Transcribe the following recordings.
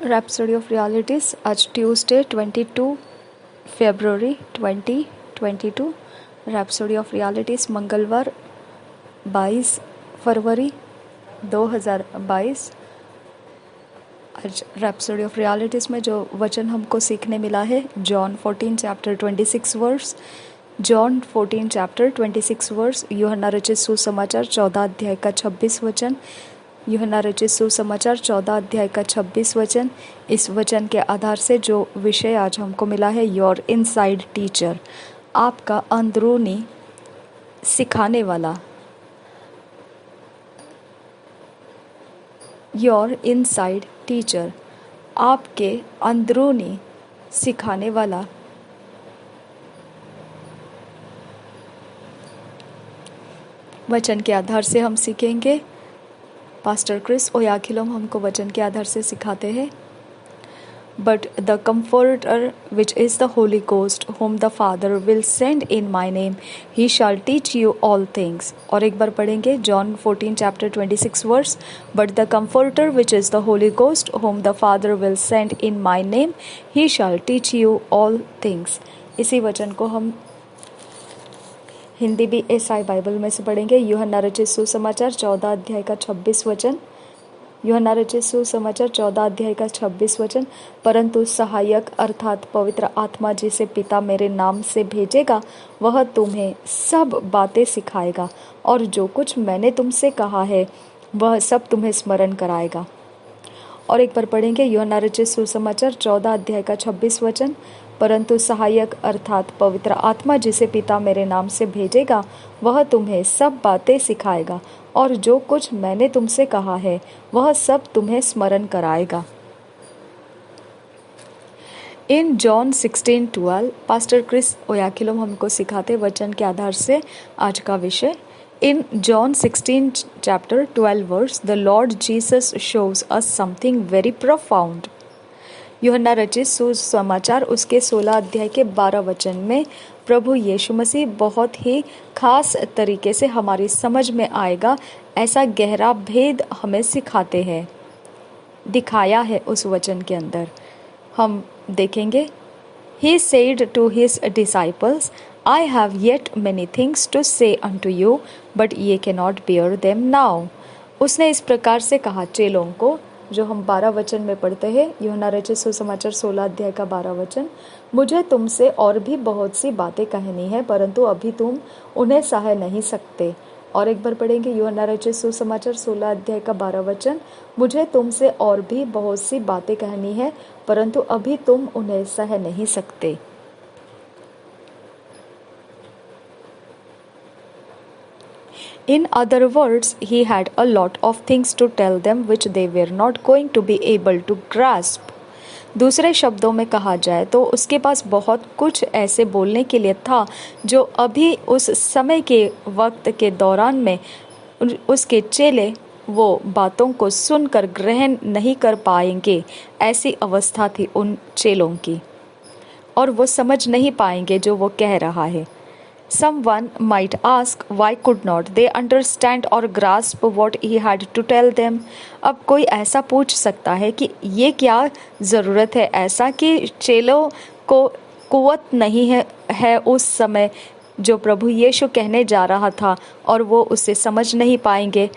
Rhapsody of realities आज Tuesday 22 February 2022। Rhapsody of realities मंगलवार 22 फरवरी 2022। आज रैप्सोडी ऑफ रियलिटीज़ में जो वचन हमको सीखने मिला है John 14 chapter 26 verse. John 14 chapter 26 verse. यूहन्ना रचित सुसमाचार 14 अध्याय का 26 वचन। यूहन्ना रचित सुसमाचार 14 अध्याय का 26 वचन। इस वचन के आधार से जो विषय आज हमको मिला है योर इनसाइड टीचर, आपका अंदरूनी सिखाने वाला। योर इनसाइड टीचर, आपके अंदरूनी सिखाने वाला। वचन के आधार से हम सीखेंगे। पास्टर क्रिस ओयाखिलोम हमको वचन के आधार से सिखाते हैं। But the comforter which is the holy ghost whom the father will send in my name he shall teach you all things. और एक बार पढ़ेंगे John 14 chapter 26 verse. But the comforter which is the holy ghost whom the father will send in my name he shall teach you all things. इसी वचन को हम हिंदी भी SI Bible में से पढ़ेंगे। यूहन्ना रचित सुसमाचार 14 अध्याय का 26 वचन। यूहन्ना रचित सुसमाचार 14 अध्याय का 26 वचन। परंतु सहायक अर्थात पवित्र आत्मा जिसे पिता मेरे नाम से भेजेगा वह तुम्हें सब बातें सिखाएगा और जो कुछ मैंने तुमसे कहा है वह सब तुम्हें स्मरण कराएगा। और एक बार पढ़ेंगे यूहन्ना रचित सुसमाचार 14 अध्याय का 26 वचन। परंतु सहायक अर्थात पवित्र आत्मा जिसे पिता मेरे नाम से भेजेगा वह तुम्हें सब बातें सिखाएगा और जो कुछ मैंने तुमसे कहा है वह सब तुम्हें स्मरण कराएगा। इन जॉन 16:12 पास्टर क्रिस ओयाखिलोम हमको सिखाते वचन के आधार से आज का विषय। In John 16 chapter 12 verse, the Lord Jesus shows us something very profound. यूहन्ना रचित सुसमाचार उसके 16 अध्याय के 12 वचन में प्रभु यीशु मसीह बहुत ही खास तरीके से हमारी समझ में आएगा ऐसा गहरा भेद हमें सिखाते हैं, दिखाया है उस वचन के अंदर। हम देखेंगे। He said to his disciples, I have yet many things to say unto you, but ye cannot bear them now. उसने इस प्रकार से कहा चेलों को, जो हम 12 वचन में पढ़ते हैं। यूहन्ना रचित सुसमाचार 16 अध्याय का 12 वचन। मुझे तुमसे और भी बहुत सी बातें कहनी है परंतु अभी तुम उन्हें सह नहीं सकते। और एक बार पढ़ेंगे यूहन्ना रचित सुसमाचार 16 अध्याय का 12 वचन। मुझे तुमसे और भी बहुत सी बातें कहनी है परंतु अभी तुम उन्हें सह नहीं सकते। In other words, he had a lot of things to tell them which they were not going to be able to grasp. दूसरे शब्दों में कहा जाए तो उसके पास बहुत कुछ ऐसे बोलने के लिए था जो अभी उस समय के वक्त के दौरान में उसके चेले वो बातों को सुनकर ग्रहण नहीं कर पाएंगे। ऐसी अवस्था थी उन चेलों की और वो समझ नहीं पाएंगे जो वो कह रहा है। Someone might ask, why could not they understand or grasp what he had to tell them? अब कोई ऐसा पूछ सकता है कि ये क्या ज़रूरत है ऐसा कि चेलों को कुवत नहीं है उस समय जो प्रभु यीशु कहने जा रहा था और वो उसे समझ नहीं पाएंगे।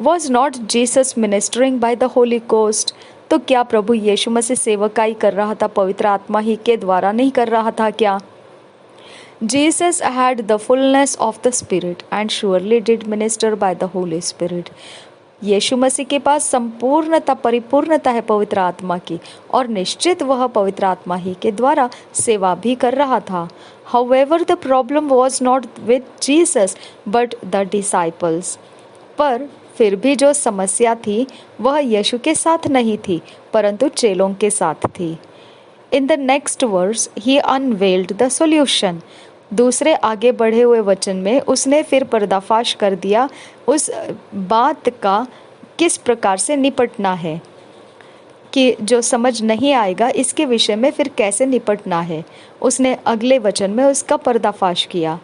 Was not Jesus ministering by the Holy Ghost? तो क्या प्रभु यीशु मसीह सेवकाई कर रहा था पवित्र आत्मा ही के द्वारा नहीं कर रहा था क्या? Jesus had the fullness of the Spirit and surely did minister by the Holy Spirit. यीशु मसीह के पास संपूर्णता परिपूर्णता है पवित्र आत्मा की और निश्चित वह पवित्र आत्मा ही के द्वारा सेवा भी कर रहा था। However, the problem was not with Jesus but the disciples. पर फिर भी जो समस्या थी वह यीशु के साथ नहीं थी परंतु चेलों के साथ थी। In the next verse, he unveiled the solution. दूसरे आगे बढ़े हुए वचन में उसने फिर पर्दाफाश कर दिया उस बात का किस प्रकार से निपटना है कि जो समझ नहीं आएगा इसके विषय में फिर कैसे निपटना है। उसने अगले वचन में उसका पर्दाफाश किया।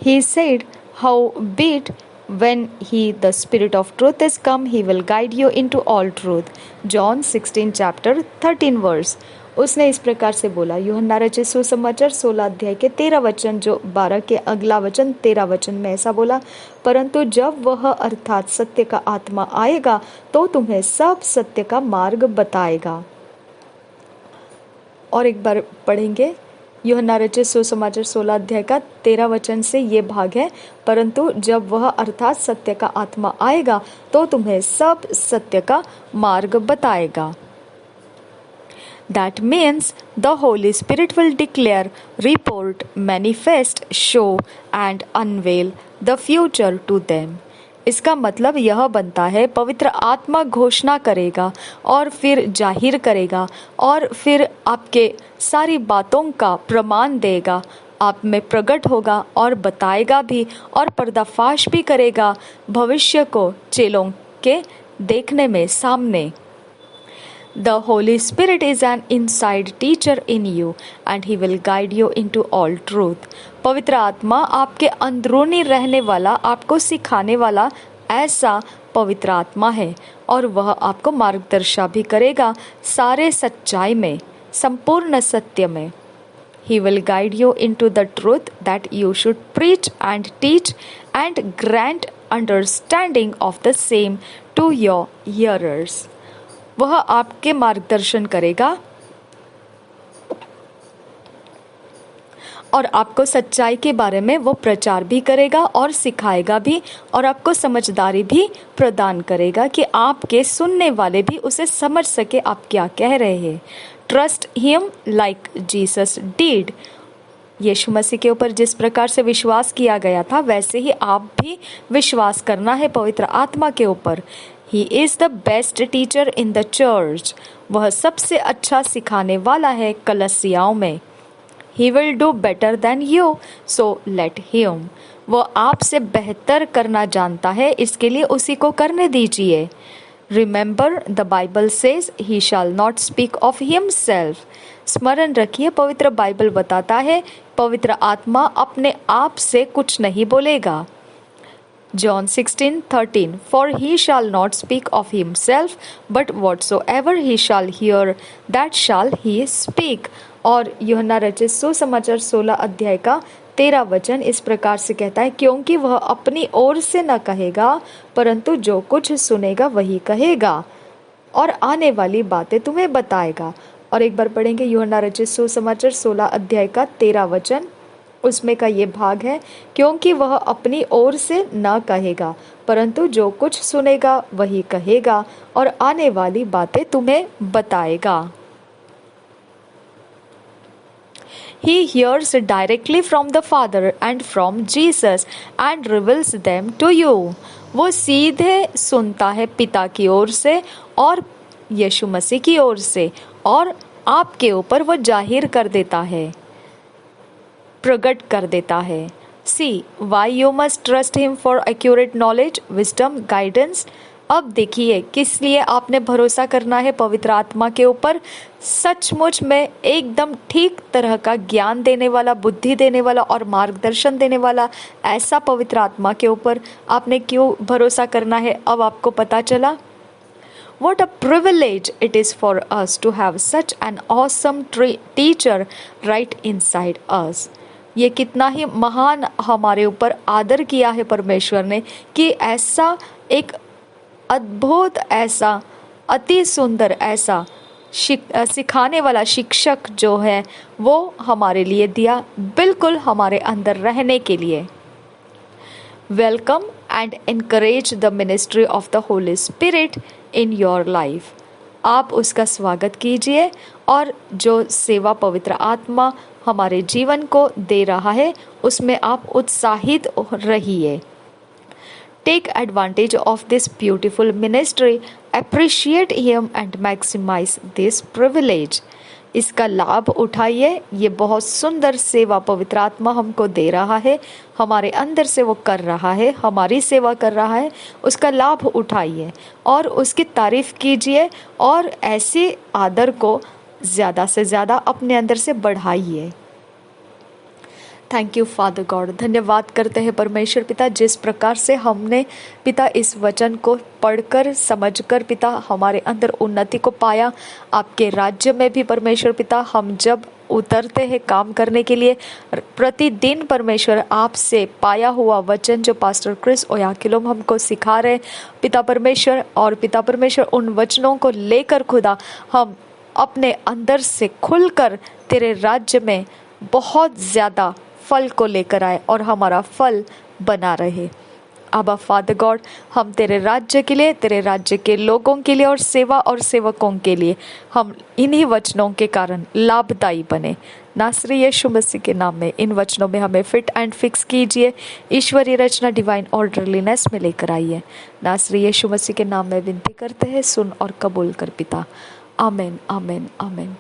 He said, Howbeit When he, the Spirit of truth is come, he will guide you into all truth. John 16 chapter 13 verse. उसने इस प्रकार से बोला। यूहन्ना रचित सुसमाचार 16 अध्याय के 13 वचन, जो 12 के अगला वचन 13 वचन में ऐसा बोला, परंतु जब वह अर्थात सत्य का आत्मा आएगा तो तुम्हें सब सत्य का मार्ग बताएगा। और एक बार पढ़ेंगे यूहन्ना रचित सुसमाचार 16 अध्याय का 13 वचन से ये भाग है, परंतु जब वह अर्थात सत्य का आत्मा आएगा तो तुम्हें सब सत्य का मार्ग बताएगा। That means the Holy Spirit will declare, report, manifest, show and unveil the future to them. इसका मतलब यह बनता है पवित्र आत्मा घोषणा करेगा और फिर जाहिर करेगा और फिर आपके सारी बातों का प्रमाण देगा, आप में प्रकट होगा और बताएगा भी और पर्दाफाश भी करेगा भविष्य को चेलों के देखने में सामने। The Holy Spirit is an inside teacher in you and he will guide you into all truth. पवित्र आत्मा आपके अंदरूनी रहने वाला, आपको सिखाने वाला ऐसा पवित्र आत्मा है और वह आपको मार्गदर्शन भी करेगा सारे सच्चाई में, संपूर्ण सत्य में। He will guide you into the truth that you should preach and teach and grant understanding of the same to your hearers. वह आपके मार्गदर्शन करेगा और आपको सच्चाई के बारे में वो प्रचार भी करेगा और सिखाएगा भी और आपको समझदारी भी प्रदान करेगा कि आपके सुनने वाले भी उसे समझ सके आप क्या कह रहे हैं। Trust him like Jesus did. यीशु मसीह के ऊपर जिस प्रकार से विश्वास किया गया था वैसे ही आप भी विश्वास करना है पवित्र आत्मा के ऊपर। He is the best teacher in the church. वह सबसे अच्छा सिखाने वाला है कलीसियाओं में। He will do better than you, so let him. वह आपसे बेहतर करना जानता है, इसके लिए उसी को करने दीजिए। Remember, the Bible says he shall not speak of himself. स्मरण रखिए, पवित्र बाइबल बताता है पवित्र आत्मा अपने आप से कुछ नहीं बोलेगा। John 16:13 For he shall not speak of himself, but whatsoever he shall hear, that shall he speak. और यूहन्ना रचित सुसमाचार 16 अध्याय का 13 वचन इस प्रकार से कहता है, क्योंकि वह अपनी ओर से न कहेगा, परंतु जो कुछ सुनेगा वही कहेगा और आने वाली बातें तुम्हें बताएगा। और एक बार पढ़ेंगे यूहन्ना रचित सुसमाचार 16 अध्याय का 13 वचन, उसमें का ये भाग है, क्योंकि वह अपनी ओर से न कहेगा, परंतु जो कुछ सुनेगा वही कहेगा और आने वाली बातें तुम्हें बताएगा। He hears directly from the Father and from Jesus and reveals them to you. वो सीधे सुनता है पिता की ओर से और यीशु मसीह की ओर से और आपके ऊपर वो जाहिर कर देता है, प्रकट कर देता है। See why you must trust him for accurate knowledge, wisdom, guidance. अब देखिए किस लिए आपने भरोसा करना है पवित्र आत्मा के ऊपर। सचमुच में एकदम ठीक तरह का ज्ञान देने वाला, बुद्धि देने वाला और मार्गदर्शन देने वाला ऐसा पवित्र आत्मा के ऊपर आपने क्यों भरोसा करना है, अब आपको पता चला। What a privilege it is for us to have such an awesome teacher right inside us. ये कितना ही महान हमारे ऊपर आदर किया है परमेश्वर ने कि ऐसा एक अद्भुत, ऐसा अति सुंदर, ऐसा सिखाने वाला शिक्षक जो है वो हमारे लिए दिया, बिल्कुल हमारे अंदर रहने के लिए। Welcome and encourage the ministry of the Holi spirit in your life. आप उसका स्वागत कीजिए और जो सेवा पवित्र आत्मा हमारे जीवन को दे रहा है उसमें आप उत्साहित रहिए। Take advantage of this beautiful ministry, appreciate him and maximize this privilege. इसका लाभ उठाइए, ये बहुत सुंदर सेवा पवित्र आत्मा हमको दे रहा है, हमारे अंदर से वो कर रहा है, हमारी सेवा कर रहा है, उसका लाभ उठाइए और उसकी तारीफ कीजिए और ऐसे आदर को ज़्यादा से ज़्यादा अपने अंदर से बढ़ाइए। Thank you father God. धन्यवाद करते हैं परमेश्वर पिता, जिस प्रकार से हमने पिता इस वचन को पढ़कर समझकर पिता हमारे अंदर उन्नति को पाया। आपके राज्य में भी परमेश्वर पिता हम जब उतरते हैं काम करने के लिए, प्रतिदिन परमेश्वर आपसे पाया हुआ वचन जो पास्टर क्रिस ओयाखिलोम हमको सिखा रहे पिता परमेश्वर, और पिता परमेश्वर उन वचनों को लेकर खुदा हम अपने अंदर से खुलकर तेरे राज्य में बहुत ज़्यादा फल को लेकर आए और हमारा फल बना रहे। अबा फादर गॉड, हम तेरे राज्य के लिए, तेरे राज्य के लोगों के लिए और सेवा और सेवकों के लिए हम इन्हीं वचनों के कारण लाभदायी बने। नासरी यीशु मसीह के नाम में इन वचनों में हमें फिट एंड फिक्स कीजिए, ईश्वरीय रचना डिवाइन ऑर्डरलीनेस में लेकर आइए। नासरी यीशु मसीह के नाम में विनती करते हैं, सुन और कबूल कर पिता। आमीन, आमीन, आमीन।